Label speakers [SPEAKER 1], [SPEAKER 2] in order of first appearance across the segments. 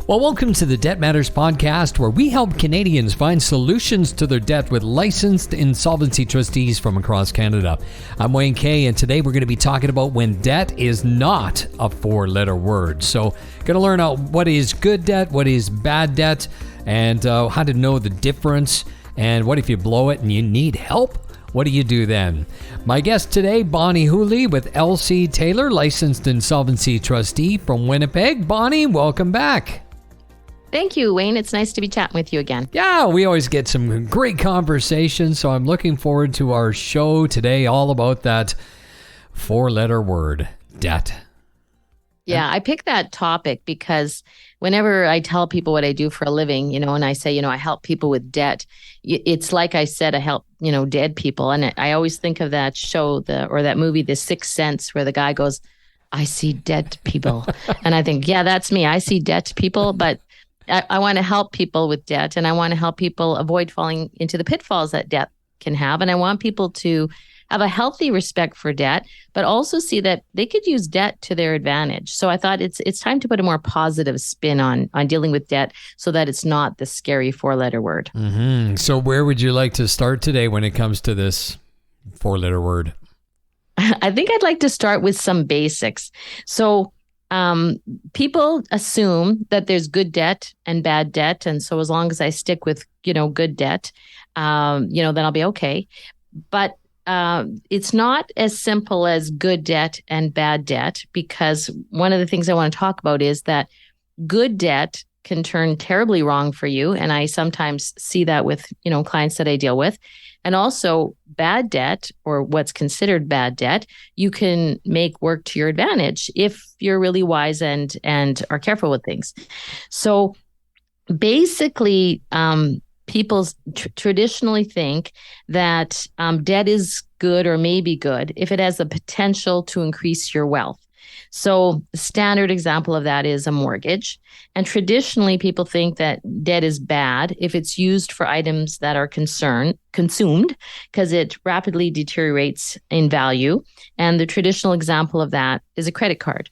[SPEAKER 1] Well, welcome to the Debt Matters podcast, where we help Canadians find solutions to their debt with licensed insolvency trustees from across Canada. I'm Wayne Kay, and today we're going to be talking about when debt is not a four-letter word. So, going to learn out what is good debt, what is bad debt, and how to know the difference. And what if you blow it and you need help? What do you do then? My guest today, Bonnie Hooley with LC Taylor, licensed insolvency trustee from Winnipeg. Bonnie, welcome back.
[SPEAKER 2] Thank you, Wayne. It's nice to be chatting with you again.
[SPEAKER 1] Yeah, we always get some great conversations, so I'm looking forward to our show today, all about that four-letter word, debt.
[SPEAKER 2] Yeah, I picked that topic because whenever I tell people what I do for a living, and I say, I help people with debt, it's like I said, I help, dead people. And I always think of that show or that movie, The Sixth Sense, where the guy goes, I see dead people. And I think, yeah, that's me. I see dead people, but I want to help people with debt, and I want to help people avoid falling into the pitfalls that debt can have. And I want people to have a healthy respect for debt, but also see that they could use debt to their advantage. So I thought it's time to put a more positive spin on dealing with debt so that it's not the scary four-letter word.
[SPEAKER 1] Mm-hmm. So where would you like to start today when it comes to this four-letter word?
[SPEAKER 2] I think I'd like to start with some basics. So people assume that there's good debt and bad debt. And so as long as I stick with, good debt, then I'll be okay. But it's not as simple as good debt and bad debt, because one of the things I want to talk about is that good debt can turn terribly wrong for you. And I sometimes see that with, clients that I deal with. And also bad debt, or what's considered bad debt, you can make work to your advantage if you're really wise and are careful with things. So basically, people traditionally think that debt is good or may be good if it has the potential to increase your wealth. So the standard example of that is a mortgage. And traditionally, people think that debt is bad if it's used for items that are consumed, because it rapidly deteriorates in value. And the traditional example of that is a credit card.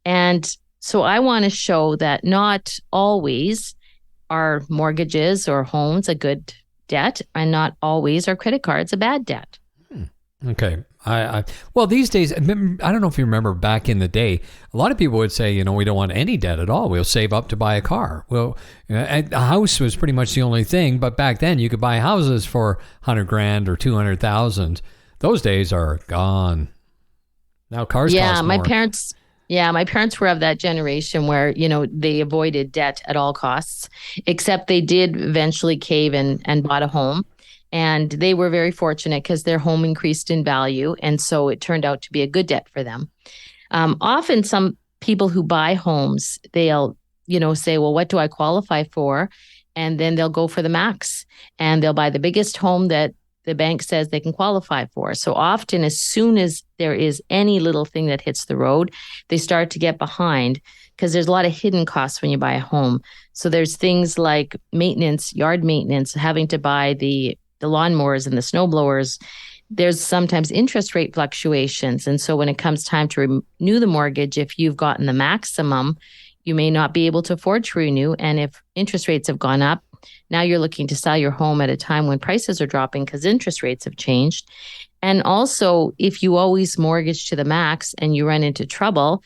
[SPEAKER 2] And so I want to show that not always are mortgages or homes a good debt, and not always are credit cards a bad debt.
[SPEAKER 1] Okay. Well, these days, I don't know if you remember back in the day, a lot of people would say, we don't want any debt at all. We'll save up to buy a car. Well, a house was pretty much the only thing, but back then you could buy houses for $100,000 or $200,000. Those days are gone. Now cars cost more.
[SPEAKER 2] My parents were of that generation where, they avoided debt at all costs, except they did eventually cave and bought a home. And they were very fortunate because their home increased in value. And so it turned out to be a good debt for them. Often some people who buy homes, they'll, say, well, what do I qualify for? And then they'll go for the max, and they'll buy the biggest home that the bank says they can qualify for. So often, as soon as there is any little thing that hits the road, they start to get behind, because there's a lot of hidden costs when you buy a home. So there's things like maintenance, yard maintenance, having to buy the lawnmowers and the snow blowers. There's sometimes interest rate fluctuations. And so when it comes time to renew the mortgage, if you've gotten the maximum, you may not be able to afford to renew. And if interest rates have gone up, now you're looking to sell your home at a time when prices are dropping because interest rates have changed. And also, if you always mortgage to the max and you run into trouble,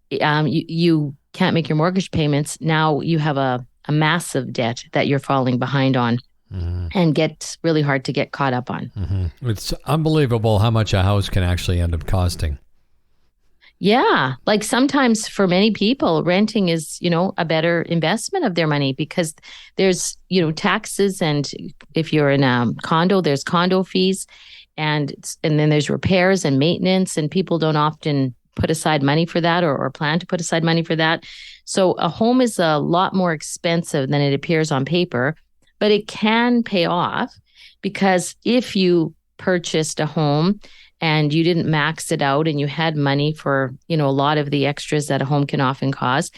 [SPEAKER 2] you can't make your mortgage payments. Now you have a massive debt that you're falling behind on. Mm-hmm. And gets really hard to get caught up on.
[SPEAKER 1] Mm-hmm. It's unbelievable how much a house can actually end up costing.
[SPEAKER 2] Yeah. Like sometimes for many people, renting is, a better investment of their money, because there's, taxes. And if you're in a condo, there's condo fees, and then there's repairs and maintenance, and people don't often put aside money for that or plan to put aside money for that. So a home is a lot more expensive than it appears on paper. But it can pay off, because if you purchased a home and you didn't max it out and you had money for, a lot of the extras that a home can often cost,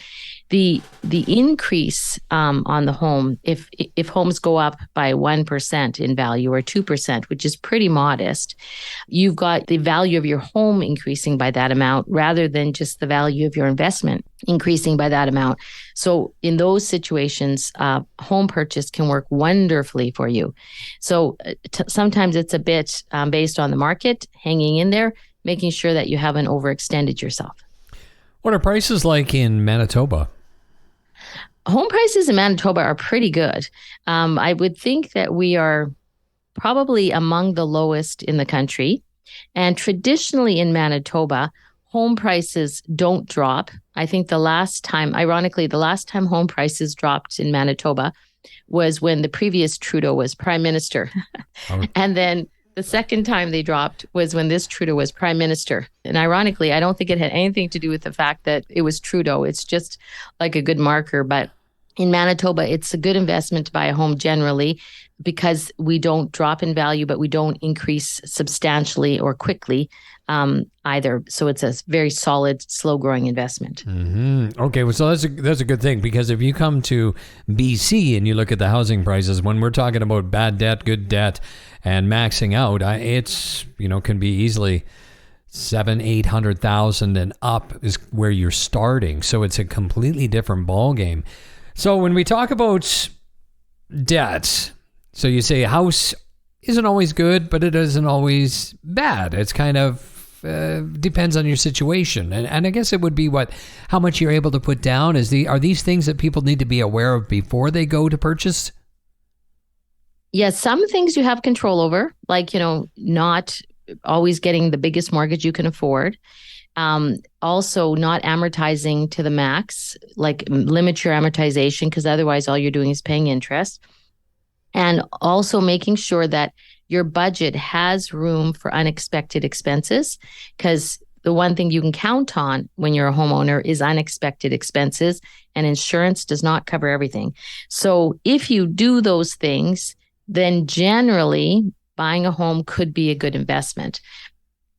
[SPEAKER 2] the increase on the home, if homes go up by 1% in value or 2%, which is pretty modest, you've got the value of your home increasing by that amount rather than just the value of your investment. increasing by that amount. So in those situations, home purchase can work wonderfully for you. So sometimes it's a bit based on the market, hanging in there, making sure that you haven't overextended yourself.
[SPEAKER 1] What are prices like in Manitoba?
[SPEAKER 2] Home prices in Manitoba are pretty good. I would think that we are probably among the lowest in the country. And traditionally in Manitoba, home prices don't drop. I think ironically, the last time home prices dropped in Manitoba was when the previous Trudeau was prime minister. Oh. And then the second time they dropped was when this Trudeau was prime minister. And ironically, I don't think it had anything to do with the fact that it was Trudeau. It's just like a good marker. But in Manitoba, it's a good investment to buy a home generally because we don't drop in value, but we don't increase substantially or quickly either. So it's a very solid, slow-growing investment.
[SPEAKER 1] Mm-hmm. Okay, well, so that's a good thing, because if you come to BC and you look at the housing prices, when we're talking about bad debt, good debt, and maxing out, it's can be easily 700,000-800,000 and up is where you're starting. So it's a completely different ballgame. So when we talk about debt, so you say a house isn't always good, but it isn't always bad. It's kind of depends on your situation. And I guess it would be how much you're able to put down. Are these things that people need to be aware of before they go to purchase?
[SPEAKER 2] Yes, some things you have control over, like, not always getting the biggest mortgage you can afford. Also not amortizing to the max, like limit your amortization, because otherwise all you're doing is paying interest. And also making sure that your budget has room for unexpected expenses, because the one thing you can count on when you're a homeowner is unexpected expenses, and insurance does not cover everything. So if you do those things, then generally buying a home could be a good investment.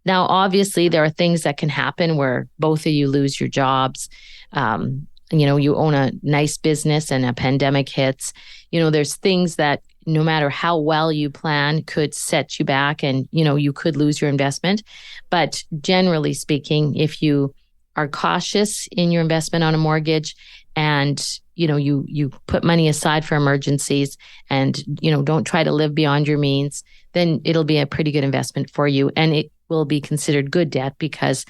[SPEAKER 2] Now, obviously, there are things that can happen where both of you lose your jobs. You own a nice business and a pandemic hits. There's things that no matter how well you plan could set you back, and, you could lose your investment. But generally speaking, if you are cautious in your investment on a mortgage and, you put money aside for emergencies and, don't try to live beyond your means, then it'll be a pretty good investment for you. And it will be considered good debt because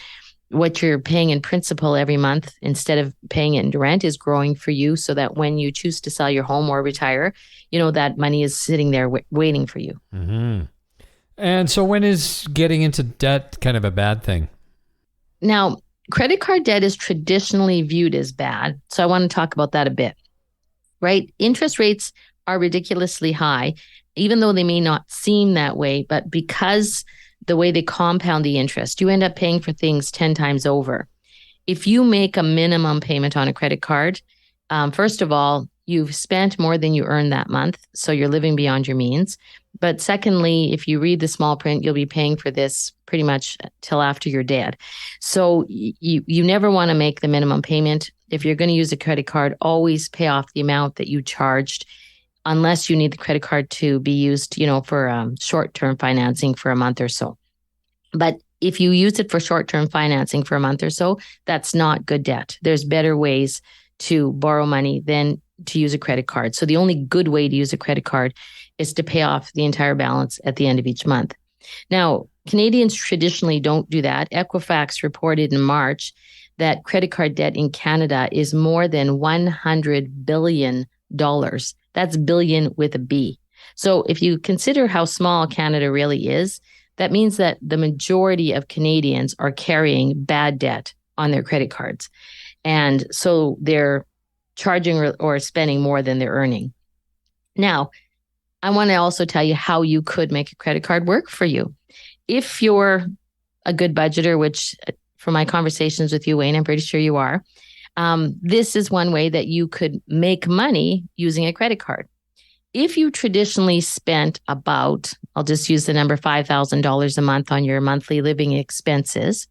[SPEAKER 2] what you're paying in principal every month instead of paying it in rent is growing for you, so that when you choose to sell your home or retire, that money is sitting there waiting for you.
[SPEAKER 1] Mm-hmm. And so when is getting into debt kind of a bad thing?
[SPEAKER 2] Now, credit card debt is traditionally viewed as bad. So I want to talk about that a bit, right? Interest rates are ridiculously high, even though they may not seem that way, but because the way they compound the interest, you end up paying for things 10 times over. If you make a minimum payment on a credit card, first of all, you've spent more than you earned that month, so you're living beyond your means. But secondly, if you read the small print, you'll be paying for this pretty much till after you're dead. So you never want to make the minimum payment. If you're going to use a credit card, always pay off the amount that you charged, unless you need the credit card to be used, for short-term financing for a month or so. But if you use it for short-term financing for a month or so, that's not good debt. There's better ways to borrow money than to use a credit card. So the only good way to use a credit card is to pay off the entire balance at the end of each month. Now, Canadians traditionally don't do that. Equifax reported in March that credit card debt in Canada is more than $100 billion. That's billion with a B. So if you consider how small Canada really is, that means that the majority of Canadians are carrying bad debt on their credit cards. And so they're charging or spending more than they're earning. Now, I want to also tell you how you could make a credit card work for you. If you're a good budgeter, which from my conversations with you, Wayne, I'm pretty sure you are, this is one way that you could make money using a credit card. If you traditionally spent about, I'll just use the number $5,000 a month on your monthly living expenses,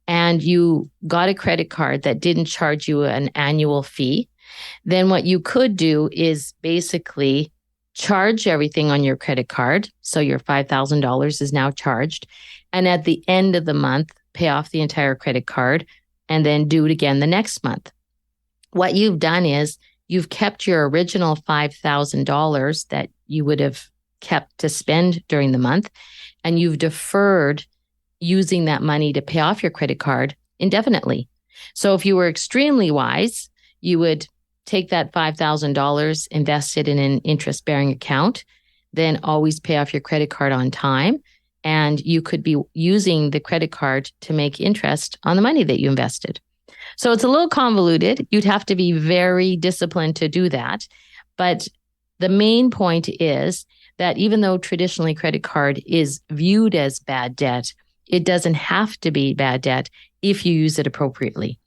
[SPEAKER 2] and you got a credit card that didn't charge you an annual fee, then what you could do is basically charge everything on your credit card. So your $5,000 is now charged. And at the end of the month, pay off the entire credit card and then do it again the next month. what you've done is you've kept your original $5,000 that you would have kept to spend during the month, and you've deferred using that money to pay off your credit card indefinitely. So if you were extremely wise, you would take that $5,000, invest it in an interest-bearing account, then always pay off your credit card on time. And you could be using the credit card to make interest on the money that you invested. So it's a little convoluted. You'd have to be very disciplined to do that. But the main point is that even though traditionally credit card is viewed as bad debt, it doesn't have to be bad debt if you use it appropriately.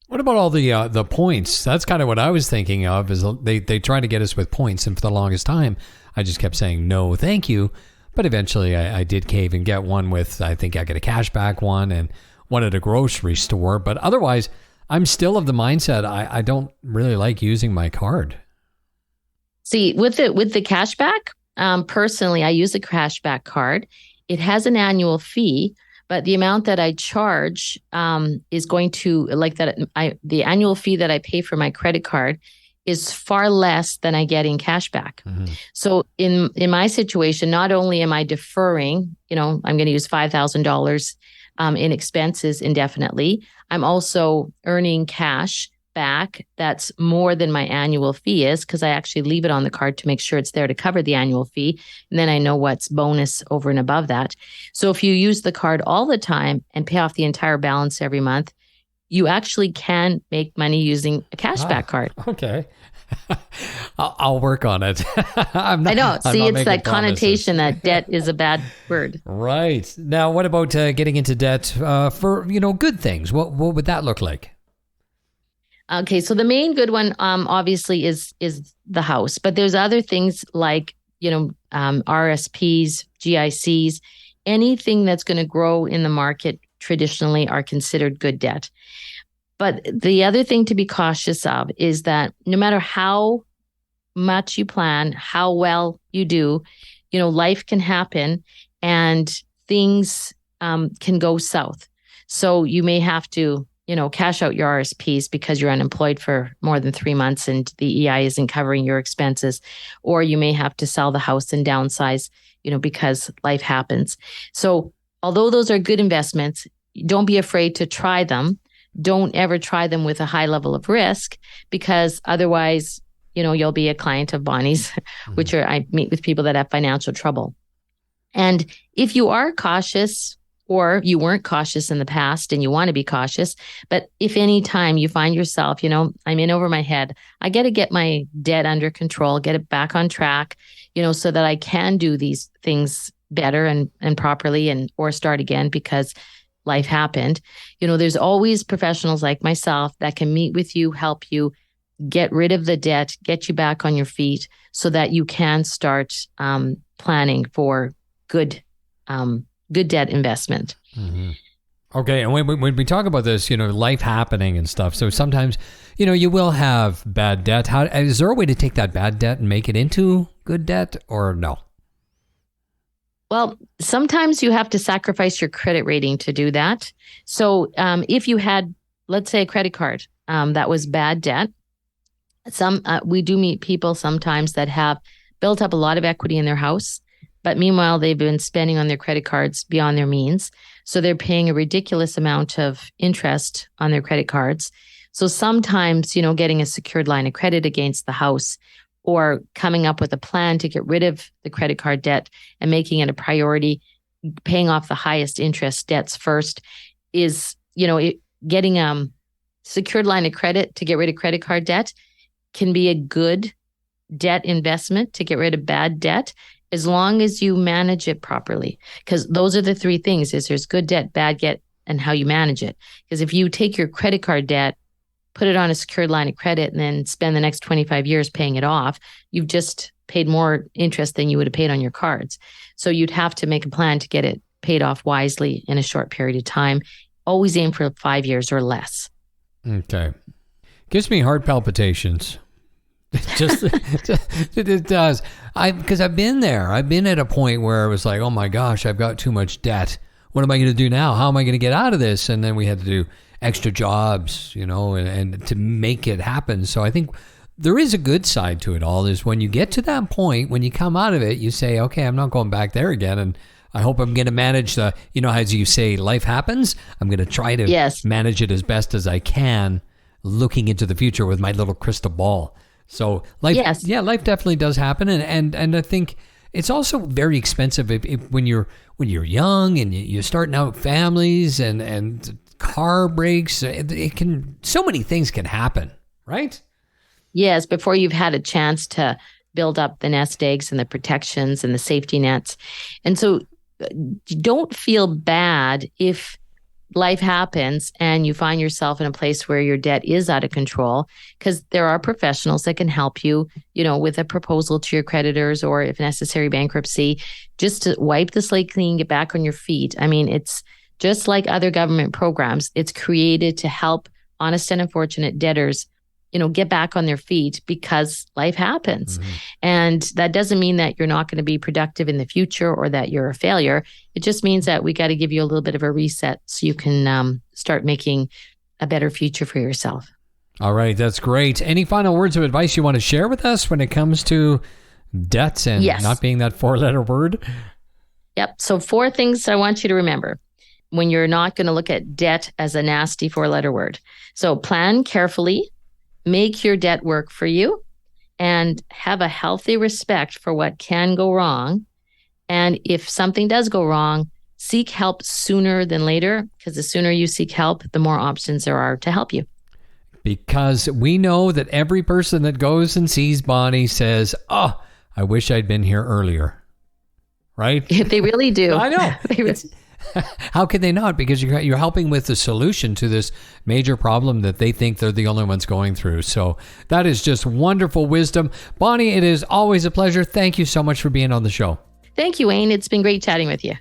[SPEAKER 1] What about all the points? That's kind of what I was thinking of, is they try to get us with points. And for the longest time, I just kept saying, no, thank you. But eventually I did cave and get one with, I think I get a cashback one and one at a grocery store. But otherwise, I'm still of the mindset, I don't really like using my card.
[SPEAKER 2] See, with the cashback, personally, I use a cashback card. It has an annual fee, but the amount that I charge is going to, like that. The annual fee that I pay for my credit card is far less than I get in cashback. Mm-hmm. So in my situation, not only am I deferring, I'm going to use $5,000 in expenses indefinitely, I'm also earning cash back that's more than my annual fee is, because I actually leave it on the card to make sure it's there to cover the annual fee. And then I know what's bonus over and above that. So if you use the card all the time and pay off the entire balance every month, you actually can make money using a cashback card.
[SPEAKER 1] Okay. I'll work on it.
[SPEAKER 2] I know. See, it's that connotation that debt is a bad word.
[SPEAKER 1] Right. Now, what about getting into debt for, good things? What would that look like?
[SPEAKER 2] Okay. So the main good one, obviously is the house, but there's other things like, RSPs, GICs, anything that's going to grow in the market traditionally are considered good debt. But the other thing to be cautious of is that no matter how much you plan, how well you do, life can happen and things can go south. So you may have to, cash out your RSPs because you're unemployed for more than 3 months and the EI isn't covering your expenses. Or you may have to sell the house and downsize, because life happens. So although those are good investments, don't be afraid to try them. Don't ever try them with a high level of risk, because otherwise, you'll be a client of Bonnie's, which I meet with people that have financial trouble. And if you are cautious, or you weren't cautious in the past and you want to be cautious, but if any time you find yourself, I'm in over my head, I got to get my debt under control, get it back on track, so that I can do these things better and properly or start again because life happened. There's always professionals like myself that can meet with you, help you get rid of the debt, get you back on your feet so that you can start planning for good debt investment.
[SPEAKER 1] Mm-hmm. Okay. And when we talk about this, life happening and stuff. So sometimes, you will have bad debt. Is there a way to take that bad debt and make it into good debt, or no?
[SPEAKER 2] Well, sometimes you have to sacrifice your credit rating to do that. So if you had, let's say, a credit card that was bad debt, we do meet people sometimes that have built up a lot of equity in their house, but meanwhile, they've been spending on their credit cards beyond their means. So they're paying a ridiculous amount of interest on their credit cards. So sometimes, getting a secured line of credit against the house, or coming up with a plan to get rid of the credit card debt and making it a priority, paying off the highest interest debts first, is, getting a secured line of credit to get rid of credit card debt can be a good debt investment to get rid of bad debt, as long as you manage it properly. Because those are the three things: is there's good debt, bad debt, and how you manage it. Because if you take your credit card debt, put it on a secured line of credit, and then spend the next 25 years paying it off, you've just paid more interest than you would have paid on your cards. So you'd have to make a plan to get it paid off wisely in a short period of time. Always aim for 5 years or less.
[SPEAKER 1] Okay. Gives me heart palpitations. It does. Because I've been there. I've been at a point where it was like, oh my gosh, I've got too much debt. What am I going to do now? How am I going to get out of this? And then we had to do extra jobs, and to make it happen. So I think there is a good side to it all, is when you get to that point, when you come out of it, you say, okay, I'm not going back there again. And I hope I'm going to manage as you say, life happens. I'm going to try to manage it as best as I can, looking into the future with my little crystal ball. So life definitely does happen. And I think it's also very expensive when you're young and you're starting out families and car breaks. So many things can happen, right?
[SPEAKER 2] Yes, before you've had a chance to build up the nest eggs and the protections and the safety nets. And so don't feel bad if life happens and you find yourself in a place where your debt is out of control, because there are professionals that can help you, with a proposal to your creditors, or if necessary, bankruptcy, just to wipe the slate clean, get back on your feet. I mean, it's just like other government programs. It's created to help honest and unfortunate debtors get back on their feet, because life happens. Mm-hmm. And that doesn't mean that you're not going to be productive in the future or that you're a failure. It just means that we got to give you a little bit of a reset so you can start making a better future for yourself.
[SPEAKER 1] All right. That's great. Any final words of advice you want to share with us when it comes to debts and not being that 4-letter word?
[SPEAKER 2] Yep. So 4 things I want you to remember when you're not going to look at debt as a nasty 4-letter word. So plan carefully. Make your debt work for you, and have a healthy respect for what can go wrong. And if something does go wrong, seek help sooner than later, because the sooner you seek help, the more options there are to help you.
[SPEAKER 1] Because we know that every person that goes and sees Bonnie says, "Oh, I wish I'd been here earlier." Right?
[SPEAKER 2] They really do.
[SPEAKER 1] I know. How could they not? Because you're helping with the solution to this major problem that they think they're the only ones going through. So that is just wonderful wisdom. Bonnie, it is always a pleasure. Thank you so much for being on the show.
[SPEAKER 2] Thank you, Wayne. It's been great chatting with you.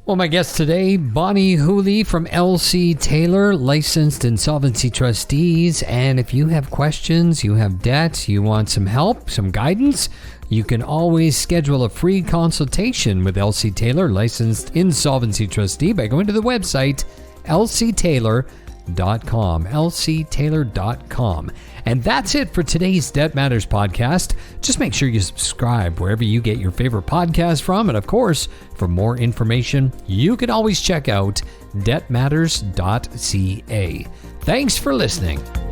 [SPEAKER 1] Well, my guest today, Bonnie Hooley from LC Taylor, licensed insolvency trustees. And if you have questions, you have debt, you want some help, some guidance, you can always schedule a free consultation with LC Taylor, licensed insolvency trustee, by going to the website lctaylor.com, lctaylor.com. And that's it for today's Debt Matters podcast. Just make sure you subscribe wherever you get your favorite podcast from. And of course, for more information, you can always check out debtmatters.ca. Thanks for listening.